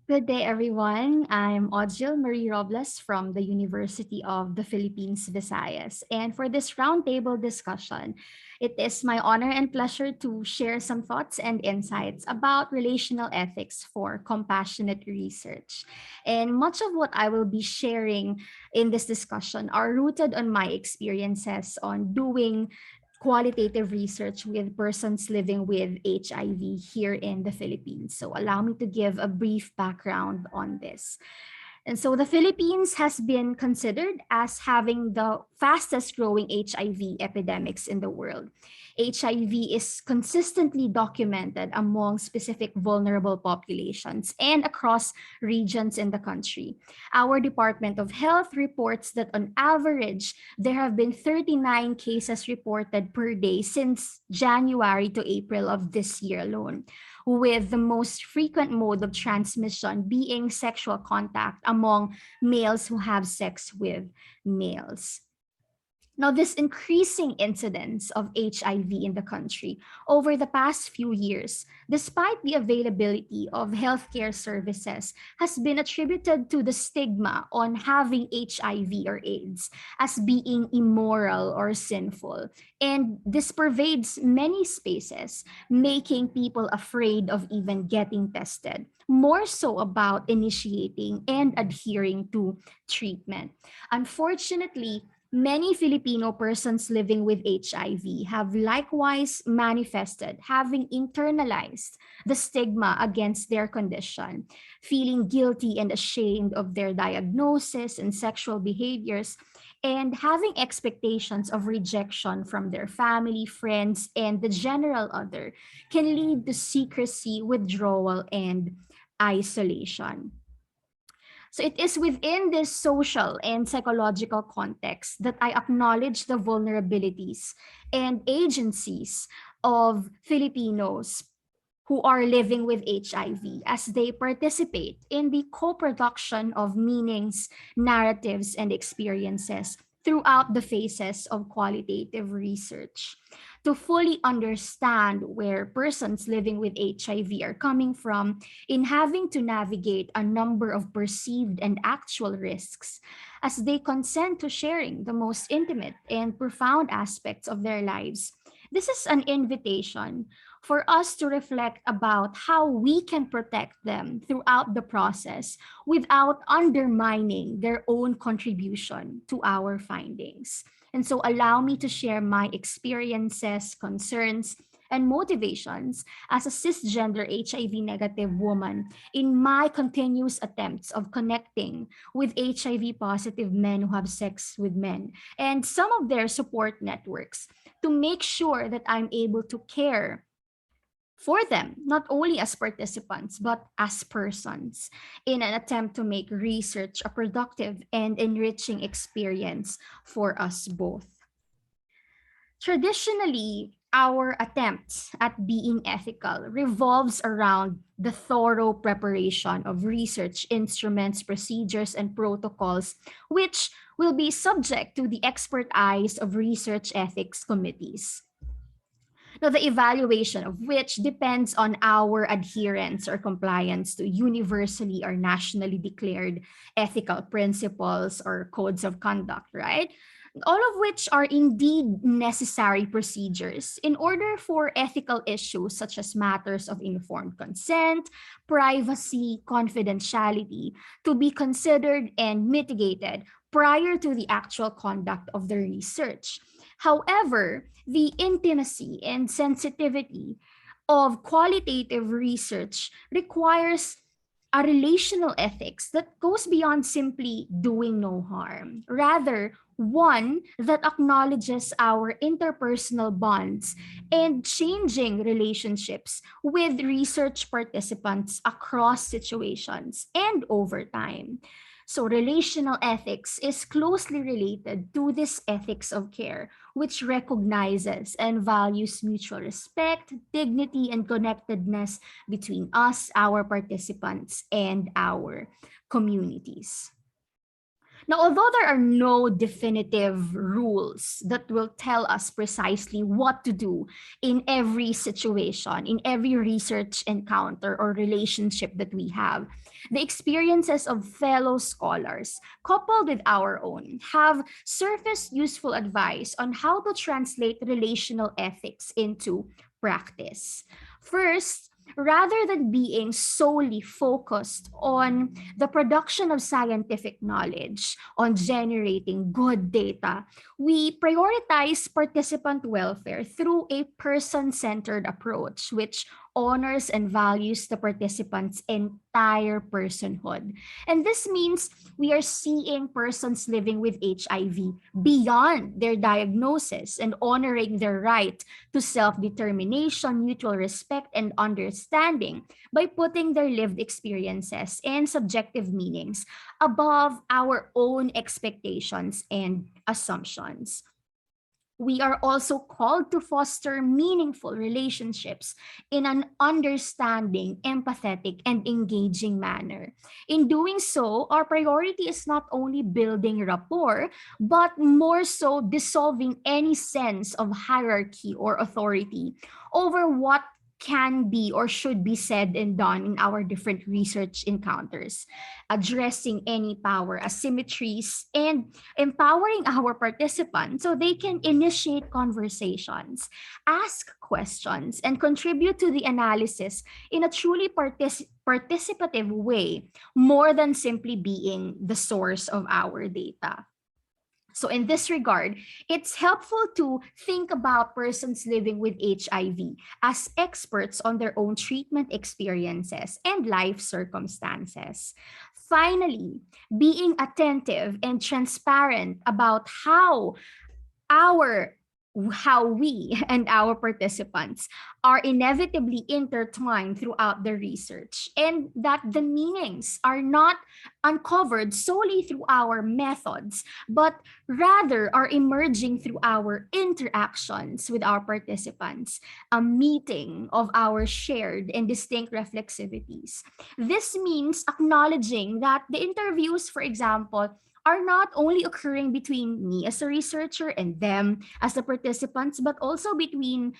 Good day, everyone. I'm Ojil Marie Robles from the University of the Philippines, Visayas. And for this roundtable discussion, it is my honor and pleasure to share some thoughts and insights about relational ethics for compassionate research. And much of what I will be sharing in this discussion are rooted on my experiences on doing qualitative research with persons living with HIV here in the Philippines. So allow me to give a brief background on this. And so the Philippines has been considered as having the fastest growing HIV epidemics in the world. HIV is consistently documented among specific vulnerable populations and across regions in the country. Our Department of Health reports that on average, there have been 39 cases reported per day since January to April of this year alone, with the most frequent mode of transmission being sexual contact among males who have sex with males. Now, this increasing incidence of HIV in the country over the past few years, despite the availability of healthcare services, has been attributed to the stigma on having HIV or AIDS as being immoral or sinful. And this pervades many spaces, making people afraid of even getting tested, more so about initiating and adhering to treatment. Unfortunately, many Filipino persons living with HIV have likewise manifested having internalized the stigma against their condition, feeling guilty and ashamed of their diagnosis and sexual behaviors, and having expectations of rejection from their family, friends, and the general other can lead to secrecy, withdrawal, and isolation. So it is within this social and psychological context that I acknowledge the vulnerabilities and agencies of Filipinos who are living with HIV as they participate in the co-production of meanings, narratives, and experiences throughout the phases of qualitative research. To fully understand where persons living with HIV are coming from in having to navigate a number of perceived and actual risks as they consent to sharing the most intimate and profound aspects of their lives. This is an invitation for us to reflect about how we can protect them throughout the process without undermining their own contribution to our findings. And so allow me to share my experiences, concerns, and motivations as a cisgender HIV negative woman in my continuous attempts of connecting with HIV positive men who have sex with men and some of their support networks to make sure that I'm able to care for them, not only as participants, but as persons, in an attempt to make research a productive and enriching experience for us both. Traditionally, our attempts at being ethical revolves around the thorough preparation of research instruments, procedures, and protocols, which will be subject to the expert eyes of research ethics committees. Now, the evaluation of which depends on our adherence or compliance to universally or nationally declared ethical principles or codes of conduct, right? All of which are indeed necessary procedures in order for ethical issues such as matters of informed consent, privacy, confidentiality to be considered and mitigated prior to the actual conduct of the research. However, the intimacy and sensitivity of qualitative research requires a relational ethics that goes beyond simply doing no harm. Rather, one that acknowledges our interpersonal bonds and changing relationships with research participants across situations and over time. So, relational ethics is closely related to this ethics of care, which recognizes and values mutual respect, dignity, and connectedness between us, our participants, and our communities. Now, although there are no definitive rules that will tell us precisely what to do in every situation, in every research encounter or relationship that we have, the experiences of fellow scholars, coupled with our own, have surfaced useful advice on how to translate relational ethics into practice. First, rather than being solely focused on the production of scientific knowledge, on generating good data, we prioritize participant welfare through a person centered approach, which honors and values the participants' entire personhood. And this means we are seeing persons living with HIV beyond their diagnosis and honoring their right to self-determination, mutual respect, and understanding by putting their lived experiences and subjective meanings above our own expectations and assumptions. We are also called to foster meaningful relationships in an understanding, empathetic, and engaging manner. In doing so, our priority is not only building rapport, but more so dissolving any sense of hierarchy or authority over what can be or should be said and done in our different research encounters, addressing any power asymmetries, and empowering our participants so they can initiate conversations, ask questions, and contribute to the analysis in a truly participative way, more than simply being the source of our data. So, in this regard, it's helpful to think about persons living with HIV as experts on their own treatment experiences and life circumstances. Finally, being attentive and transparent about our how we and our participants are inevitably intertwined throughout the research, and that the meanings are not uncovered solely through our methods, but rather are emerging through our interactions with our participants, a meeting of our shared and distinct reflexivities. This means acknowledging that the interviews, for example, are not only occurring between me as a researcher and them as the participants, but also between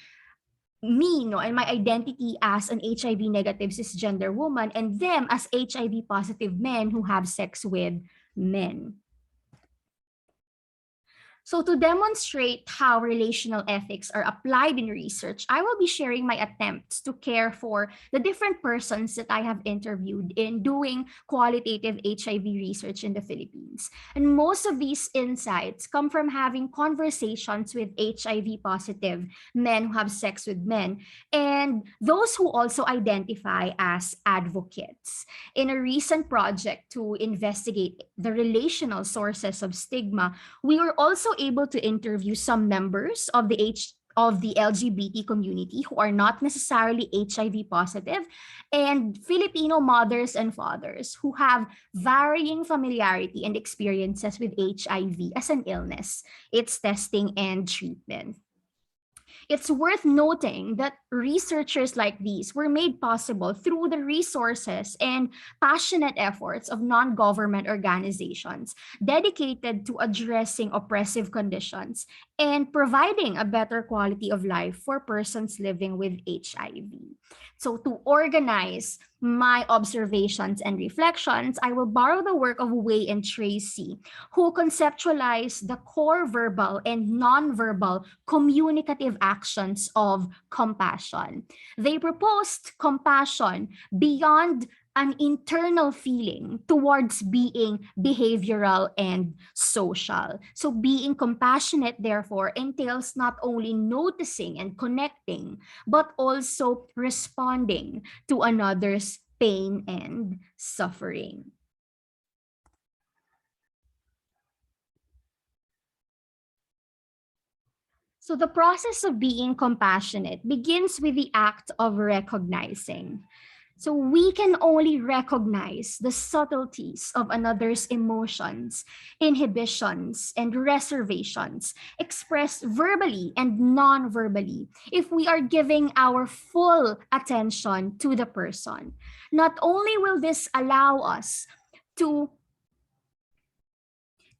me, no, and my identity as an HIV negative cisgender woman and them as HIV positive men who have sex with men. So to demonstrate how relational ethics are applied in research, I will be sharing my attempts to care for the different persons that I have interviewed in doing qualitative HIV research in the Philippines. And most of these insights come from having conversations with HIV positive men who have sex with men and those who also identify as advocates. In a recent project to investigate the relational sources of stigma, we were also able to interview some members of the LGBT community who are not necessarily HIV positive, and Filipino mothers and fathers who have varying familiarity and experiences with HIV as an illness, its testing and treatment. It's worth noting that researchers like these were made possible through the resources and passionate efforts of non-government organizations dedicated to addressing oppressive conditions and providing a better quality of life for persons living with HIV. So to organize my observations and reflections, I will borrow the work of Wei and Tracy, who conceptualize the core verbal and non-verbal communicative actions of compassion. They proposed compassion beyond an internal feeling towards being behavioral and social. So being compassionate, therefore, entails not only noticing and connecting, but also responding to another's pain and suffering. So the process of being compassionate begins with the act of recognizing. So we can only recognize the subtleties of another's emotions, inhibitions, and reservations expressed verbally and non-verbally if we are giving our full attention to the person. Not only will this allow us to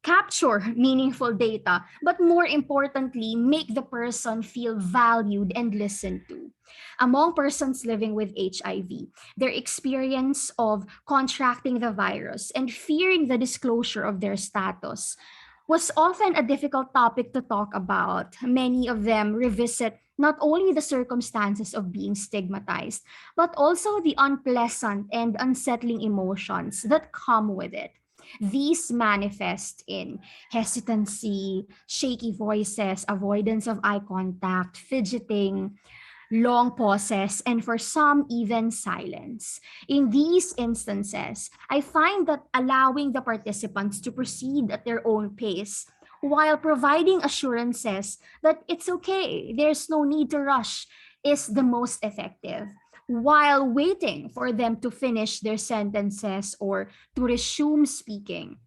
capture meaningful data, but more importantly, make the person feel valued and listened to. Among persons living with HIV, their experience of contracting the virus and fearing the disclosure of their status was often a difficult topic to talk about. Many of them revisit not only the circumstances of being stigmatized, but also the unpleasant and unsettling emotions that come with it. These manifest in hesitancy, shaky voices, avoidance of eye contact, fidgeting, long pauses, and for some, even silence. In these instances, I find that allowing the participants to proceed at their own pace while providing assurances that it's okay, there's no need to rush, is the most effective. While waiting for them to finish their sentences or to resume speaking,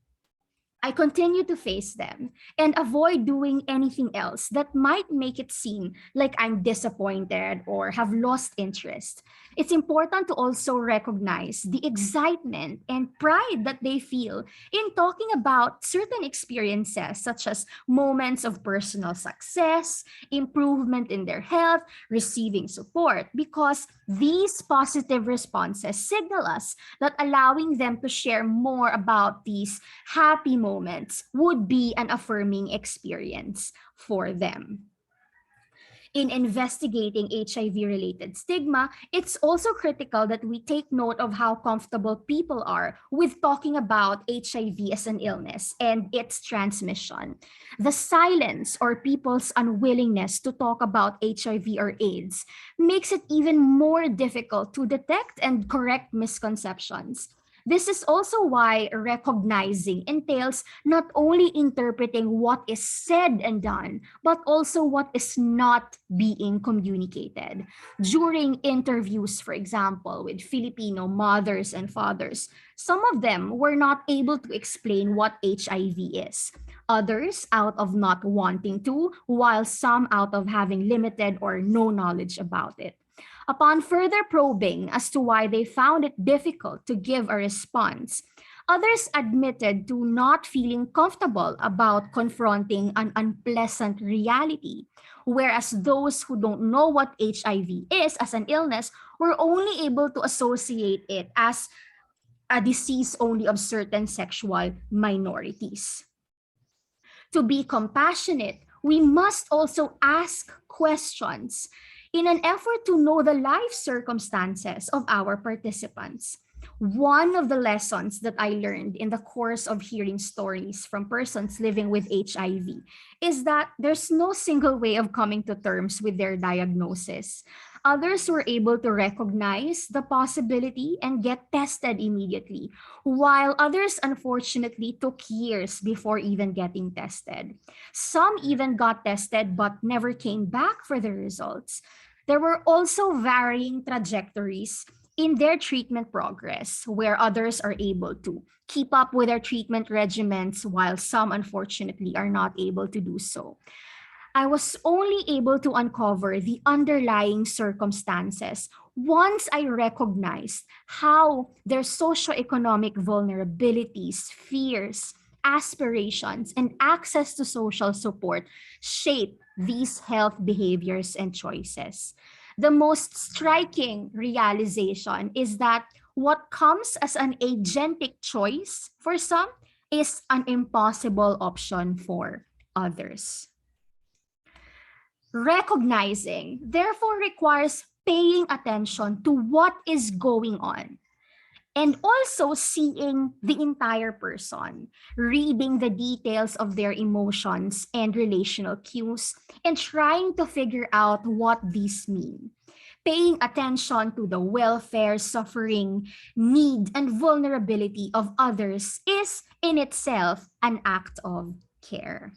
I continue to face them and avoid doing anything else that might make it seem like I'm disappointed or have lost interest. It's important to also recognize the excitement and pride that they feel in talking about certain experiences, such as moments of personal success, improvement in their health, receiving support, because these positive responses signal us that allowing them to share more about these happy moments would be an affirming experience for them. In investigating HIV related stigma, it's also critical that we take note of how comfortable people are with talking about HIV as an illness and its transmission. The silence or people's unwillingness to talk about HIV or AIDS makes it even more difficult to detect and correct misconceptions. This is also why recognizing entails not only interpreting what is said and done, but also what is not being communicated. During interviews, for example, with Filipino mothers and fathers, some of them were not able to explain what HIV is. Others out of not wanting to, while some out of having limited or no knowledge about it. Upon further probing as to why they found it difficult to give a response, others admitted to not feeling comfortable about confronting an unpleasant reality, whereas those who don't know what HIV is as an illness were only able to associate it as a disease only of certain sexual minorities. To be compassionate, we must also ask questions in an effort to know the life circumstances of our participants. One of the lessons that I learned in the course of hearing stories from persons living with HIV is that there's no single way of coming to terms with their diagnosis. Others were able to recognize the possibility and get tested immediately, while others unfortunately took years before even getting tested. Some even got tested but never came back for the results. There were also varying trajectories in their treatment progress, where others are able to keep up with their treatment regimens, while some unfortunately are not able to do so. I was only able to uncover the underlying circumstances once I recognized how their socioeconomic vulnerabilities, fears, aspirations, and access to social support shape these health behaviors and choices. The most striking realization is that what comes as an agentic choice for some is an impossible option for others. Recognizing, therefore, requires paying attention to what is going on and also seeing the entire person, reading the details of their emotions and relational cues, and trying to figure out what these mean. Paying attention to the welfare, suffering, need, and vulnerability of others is in itself an act of care.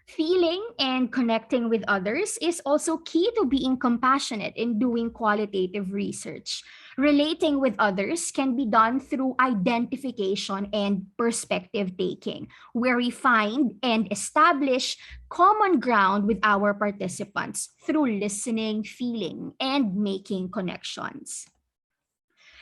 Feeling and connecting with others is also key to being compassionate in doing qualitative research. Relating with others can be done through identification and perspective taking, where we find and establish common ground with our participants through listening, feeling, and making connections.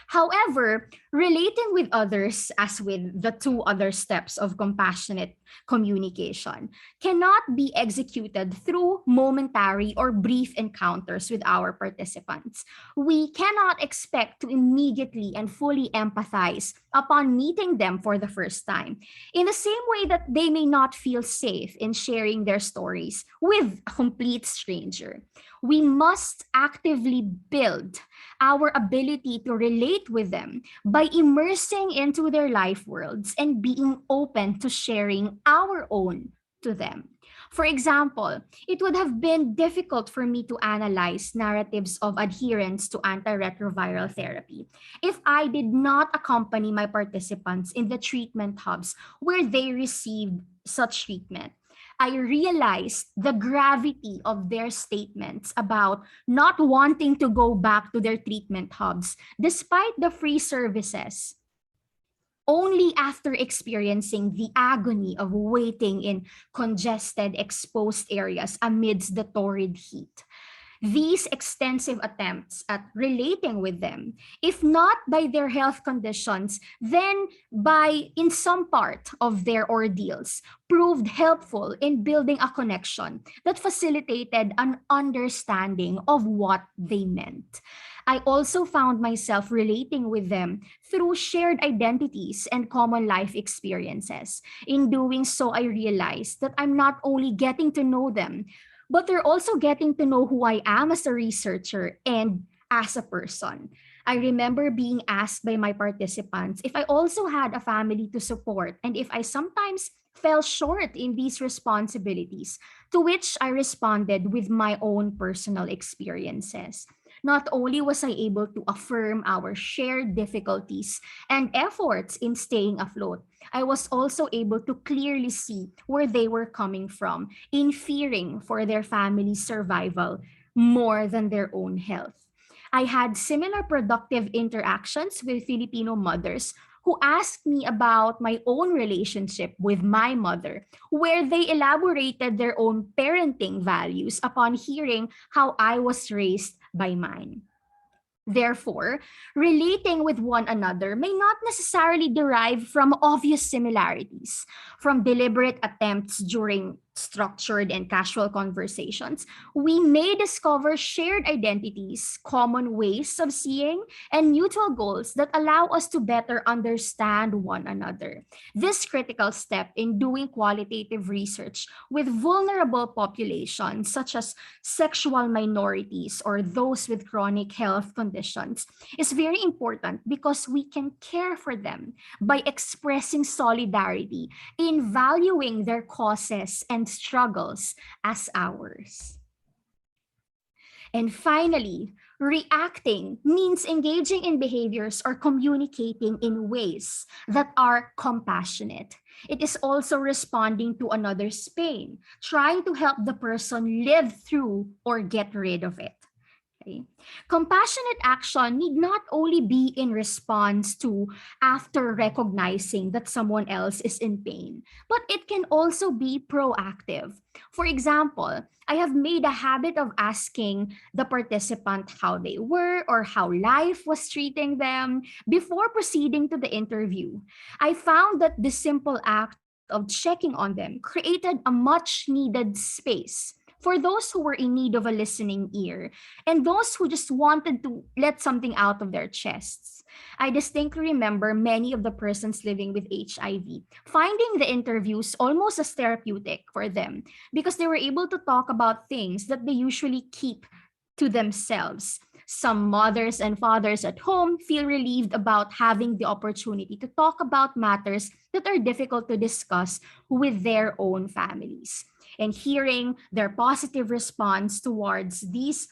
However, relating with others, as with the two other steps of compassionate communication, cannot be executed through momentary or brief encounters with our participants. We cannot expect to immediately and fully empathize upon meeting them for the first time, in the same way that they may not feel safe in sharing their stories with a complete stranger. We must actively build our ability to relate with them by immersing into their life worlds and being open to sharing our own to them. For example, it would have been difficult for me to analyze narratives of adherence to antiretroviral therapy if I did not accompany my participants in the treatment hubs where they received such treatment. I realized the gravity of their statements about not wanting to go back to their treatment hubs despite the free services, only after experiencing the agony of waiting in congested, exposed areas amidst the torrid heat. These extensive attempts at relating with them, if not by their health conditions, then by in some part of their ordeals, proved helpful in building a connection that facilitated an understanding of what they meant. I also found myself relating with them through shared identities and common life experiences. In doing so, I realized that I'm not only getting to know them, but they're also getting to know who I am as a researcher and as a person. I remember being asked by my participants if I also had a family to support and if I sometimes fell short in these responsibilities, to which I responded with my own personal experiences. Not only was I able to affirm our shared difficulties and efforts in staying afloat, I was also able to clearly see where they were coming from in fearing for their family's survival more than their own health. I had similar productive interactions with Filipino mothers who asked me about my own relationship with my mother, where they elaborated their own parenting values upon hearing how I was raised by mine. Therefore, relating with one another may not necessarily derive from obvious similarities, from deliberate attempts during structured and casual conversations. We may discover shared identities, common ways of seeing, and mutual goals that allow us to better understand one another. This critical step in doing qualitative research with vulnerable populations, such as sexual minorities or those with chronic health conditions, is very important because we can care for them by expressing solidarity in valuing their causes and struggles as ours. And finally, reacting means engaging in behaviors or communicating in ways that are compassionate. It is also responding to another's pain, trying to help the person live through or get rid of it. Okay. Compassionate action need not only be in response to after recognizing that someone else is in pain, but it can also be proactive. For example, I have made a habit of asking the participant how they were or how life was treating them before proceeding to the interview. I found that the simple act of checking on them created a much needed space for those who were in need of a listening ear and those who just wanted to let something out of their chests. I distinctly remember many of the persons living with HIV finding the interviews almost as therapeutic for them because they were able to talk about things that they usually keep to themselves. Some mothers and fathers at home feel relieved about having the opportunity to talk about matters that are difficult to discuss with their own families. And hearing their positive response towards these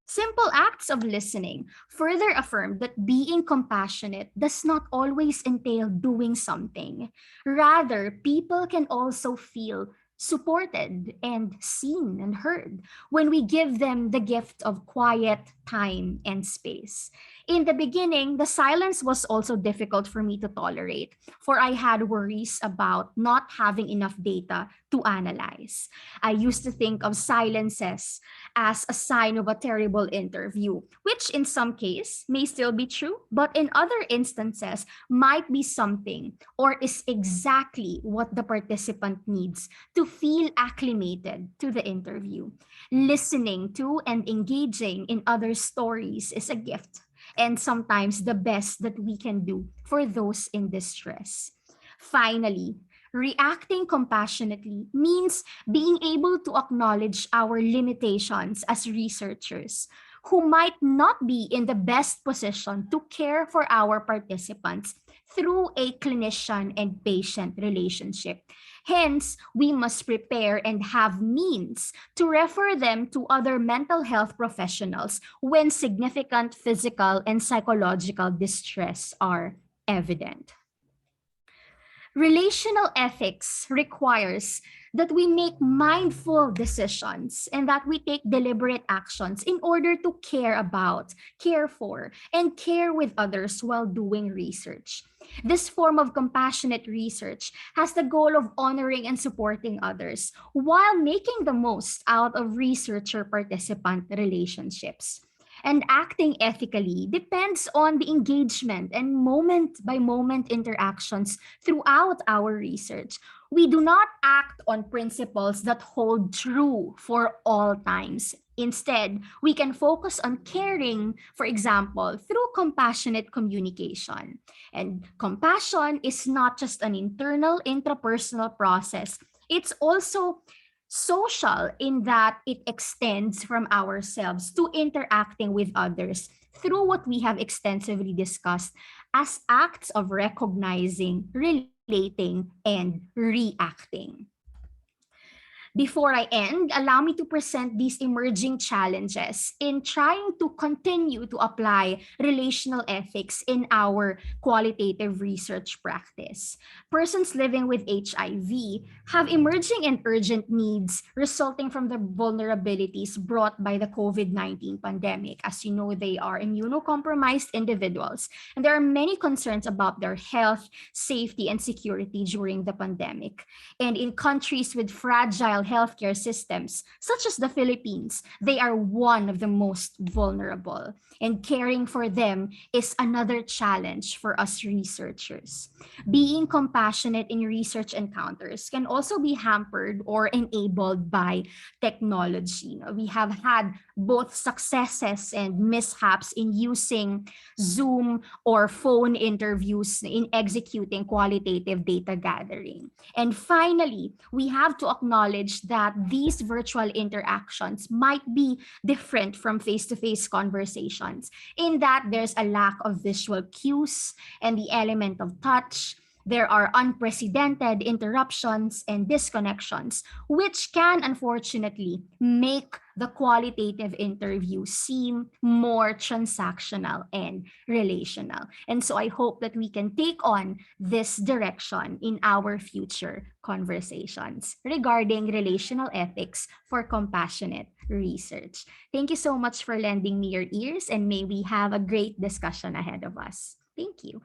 simple acts of listening further affirmed that being compassionate does not always entail doing something. Rather, people can also feel supported and seen and heard when we give them the gift of quiet time and space. In the beginning, the silence was also difficult for me to tolerate, for I had worries about not having enough data to analyze. I used to think of silences as a sign of a terrible interview, which in some case may still be true, but in other instances might be something or is exactly what the participant needs to feel acclimated to the interview. Listening to and engaging in other stories is a gift and sometimes the best that we can do for those in distress. Finally, reacting compassionately means being able to acknowledge our limitations as researchers who might not be in the best position to care for our participants through a clinician and patient relationship. Hence, we must prepare and have means to refer them to other mental health professionals when significant physical and psychological distress are evident. Relational ethics requires that we make mindful decisions and that we take deliberate actions in order to care about, care for, and care with others while doing research. This form of compassionate research has the goal of honoring and supporting others while making the most out of researcher participant relationships. And acting ethically depends on the engagement and moment by moment interactions throughout our research. We do not act on principles that hold true for all times. Instead, we can focus on caring, for example, through compassionate communication. And compassion is not just an internal intrapersonal process, it's also social in that it extends from ourselves to interacting with others through what we have extensively discussed as acts of recognizing, relating, and reacting. Before I end, allow me to present these emerging challenges in trying to continue to apply relational ethics in our qualitative research practice. Persons living with HIV have emerging and urgent needs resulting from the vulnerabilities brought by the COVID-19 pandemic. As you know, they are immunocompromised individuals, and there are many concerns about their health, safety, and security during the pandemic. And in countries with fragile healthcare systems, such as the Philippines, they are one of the most vulnerable. And caring for them is another challenge for us researchers. Being compassionate in research encounters can also be hampered or enabled by technology. We have had both successes and mishaps in using Zoom or phone interviews in executing qualitative data gathering. And finally, we have to acknowledge that these virtual interactions might be different from face-to-face conversations in that there's a lack of visual cues and the element of touch. There are unprecedented interruptions and disconnections, which can unfortunately make the qualitative interview seem more transactional and relational. And so I hope that we can take on this direction in our future conversations regarding relational ethics for compassionate research. Thank you so much for lending me your ears, and may we have a great discussion ahead of us. Thank you.